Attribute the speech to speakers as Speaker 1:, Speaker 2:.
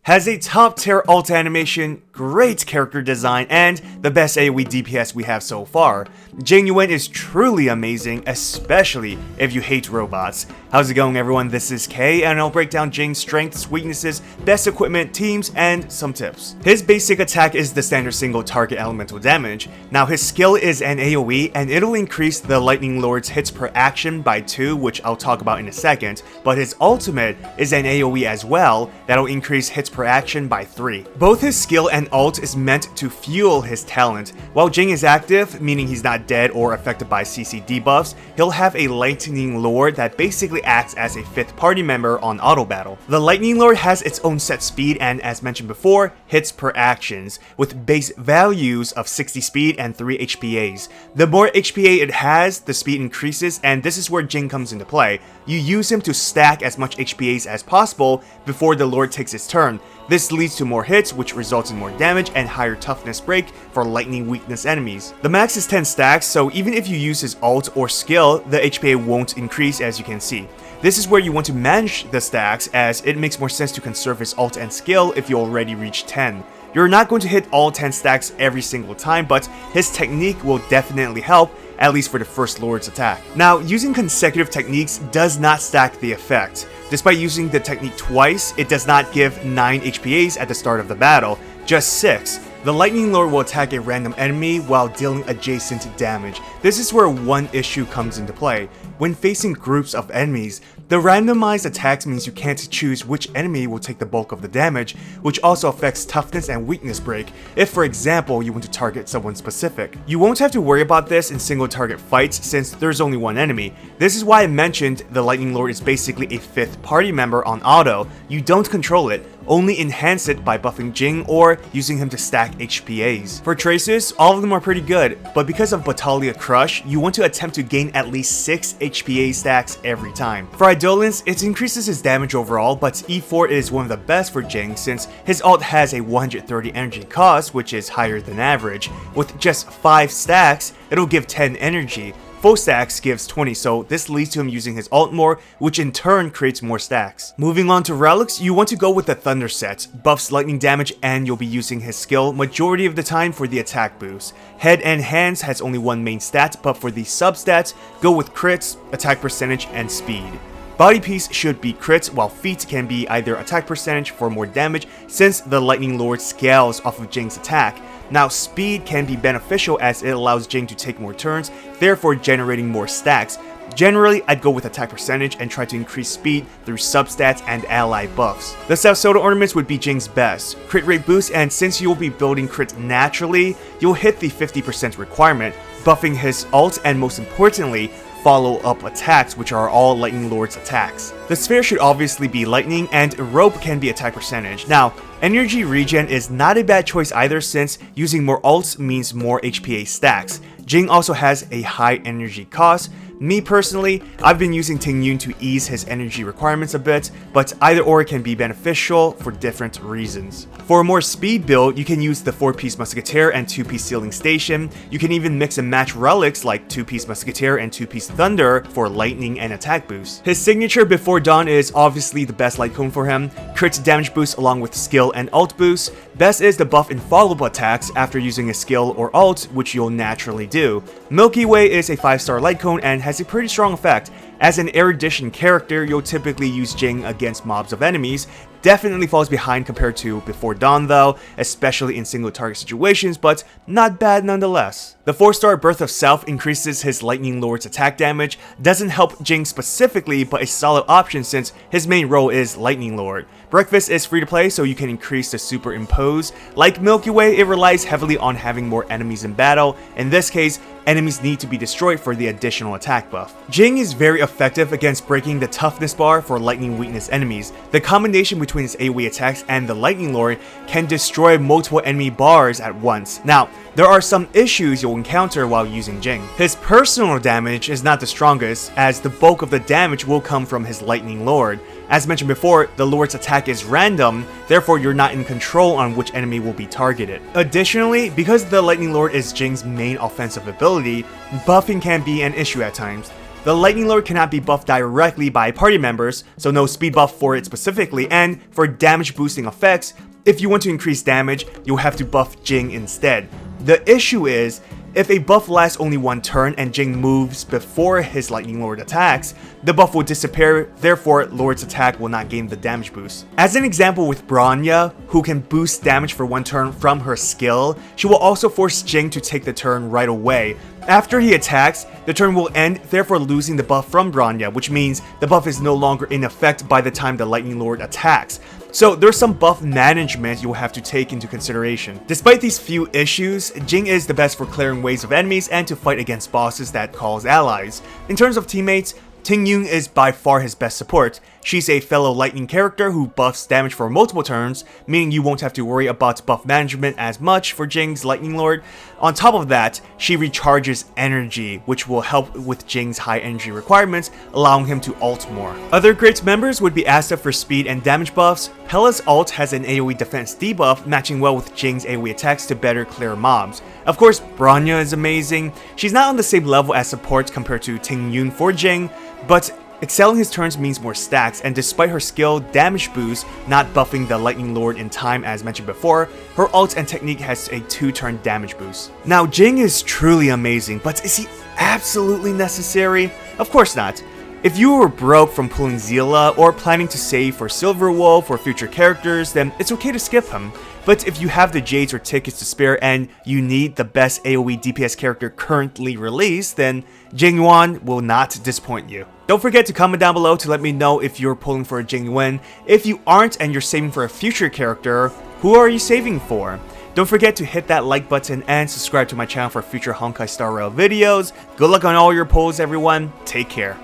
Speaker 1: has a top tier ult animation, great character design, and the best AOE DPS we have so far. Jing Yuan is truly amazing, especially if you hate robots. How's it going, everyone? This is Kay, and I'll break down Jing's strengths, weaknesses, best equipment, teams, and some tips. His basic attack is the standard single target elemental damage. Now his skill is an AOE, and it'll increase the Lightning Lord's hits per action by 2, which I'll talk about in a second, but his ultimate is an AOE as well, that'll increase hits per action by 3. Both his skill and ult is meant to fuel his talent. While Jing is active, meaning he's not dead or affected by CC debuffs, he'll have a Lightning Lord that basically acts as a 5th party member on auto battle. The Lightning Lord has its own set speed and, as mentioned before, hits per actions, with base values of 60 speed and 3 HPAs. The more HPA it has, the speed increases, and this is where Jing comes into play. You use him to stack as much HPAs as possible before the Lord takes its turn. This leads to more hits, which results in more damage and higher toughness break for lightning weakness enemies. The max is 10 stacks, so even if you use his ult or skill, the HPA won't increase, as you can see. This is where you want to manage the stacks, as it makes more sense to conserve his ult and skill if you already reach 10. You're not going to hit all 10 stacks every single time, but his technique will definitely help, at least for the first Lord's attack. Now, using consecutive techniques does not stack the effect. Despite using the technique twice, it does not give 9 HPAs at the start of the battle, just 6. The Lightning Lord will attack a random enemy while dealing adjacent damage. This is where one issue comes into play. When facing groups of enemies, the randomized attacks means you can't choose which enemy will take the bulk of the damage, which also affects toughness and weakness break if, for example, you want to target someone specific. You won't have to worry about this in single target fights since there's only one enemy. This is why I mentioned the Lightning Lord is basically a 5th party member on auto. You don't control it, only enhance it by buffing Jing or using him to stack HPAs. For traces, all of them are pretty good, but because of Battaglia Crush, you want to attempt to gain at least 6 HPA stacks every time. For Idolence, it increases his damage overall, but E4 is one of the best for Jing since his ult has a 130 energy cost, which is higher than average. With just 5 stacks, it'll give 10 energy. Full stacks gives 20, so this leads to him using his ult more, which in turn creates more stacks. Moving on to Relics, you want to go with the Thunder set. Buffs lightning damage and you'll be using his skill majority of the time for the attack boost. Head and Hands has only one main stat, but for the substats, go with crits, attack percentage, and speed. Body piece should be crits, while feet can be either attack percentage for more damage since the Lightning Lord scales off of Jing's attack. Now speed can be beneficial as it allows Jing to take more turns, therefore generating more stacks. Generally, I'd go with attack percentage and try to increase speed through substats and ally buffs. The South Soda ornaments would be Jing's best. Crit rate boost, and since you'll be building crits naturally, you'll hit the 50% requirement, buffing his ult and most importantly, follow-up attacks, which are all Lightning Lord's attacks. The sphere should obviously be lightning, and rope can be attack percentage. Now, energy regen is not a bad choice either since using more ults means more HPA stacks. Jing also has a high energy cost. Me personally, I've been using Jing Yuan to ease his energy requirements a bit, but either or can be beneficial for different reasons. For a more speed build, you can use the 4-piece Musketeer and 2-piece Sealing Station. You can even mix and match relics like 2-piece Musketeer and 2-piece Thunder for lightning and attack boost. His signature Before Dawn is obviously the best light cone for him. Crit damage boost along with skill and ult boost. Best is the buff in follow-up attacks after using a skill or ult, which you'll naturally do. Milky Way is a 5-star light cone and has a pretty strong effect. As an erudition character, you'll typically use Jing against mobs of enemies. Definitely falls behind compared to Before Dawn though, especially in single target situations, but not bad nonetheless. The 4-star Birth of Self increases his Lightning Lord's attack damage, doesn't help Jing specifically, but a solid option since his main role is Lightning Lord. Breakfast is free to play, so you can increase the superimpose. Like Milky Way, it relies heavily on having more enemies in battle. In this case, enemies need to be destroyed for the additional attack buff. Jing is very effective against breaking the toughness bar for lightning weakness enemies. The combination between his AOE attacks and the Lightning Lord can destroy multiple enemy bars at once. Now, there are some issues you'll encounter while using Jing. His personal damage is not the strongest, as the bulk of the damage will come from his Lightning Lord. As mentioned before, the Lord's attack is random, therefore you're not in control on which enemy will be targeted. Additionally, because the Lightning Lord is Jing's main offensive ability, buffing can be an issue at times. The Lightning Lord cannot be buffed directly by party members, so no speed buff for it specifically, and for damage boosting effects, if you want to increase damage, you'll have to buff Jing instead. The issue is, if a buff lasts only one turn and Jing moves before his Lightning Lord attacks, the buff will disappear, therefore Lord's attack will not gain the damage boost. As an example with Bronya, who can boost damage for one turn from her skill, she will also force Jing to take the turn right away. After he attacks, the turn will end, therefore losing the buff from Bronya, which means the buff is no longer in effect by the time the Lightning Lord attacks. So there's some buff management you'll have to take into consideration. Despite these few issues, Jing is the best for clearing waves of enemies and to fight against bosses that cause allies. In terms of teammates, Ting Yun is by far his best support. She's a fellow lightning character who buffs damage for multiple turns, meaning you won't have to worry about buff management as much for Jing's Lightning Lord. On top of that, she recharges energy, which will help with Jing's high energy requirements, allowing him to ult more. Other great members would be Asta for speed and damage buffs. Pela's ult has an AOE defense debuff, matching well with Jing's AOE attacks to better clear mobs. Of course, Bronya is amazing. She's not on the same level as support compared to Ting Yun for Jing, but excelling his turns means more stacks, and despite her skill damage boost not buffing the Lightning Lord in time as mentioned before, her ult and technique has a 2-turn damage boost. Now Jing is truly amazing, but is he absolutely necessary? Of course not. If you were broke from pulling Zila or planning to save for Silverwolf or future characters, then it's okay to skip him. But if you have the Jades or tickets to spare and you need the best AOE DPS character currently released, then Jing Yuan will not disappoint you. Don't forget to comment down below to let me know if you're pulling for a Jing Yuan. If you aren't and you're saving for a future character, who are you saving for? Don't forget to hit that like button and subscribe to my channel for future Honkai Star Rail videos. Good luck on all your pulls, everyone. Take care.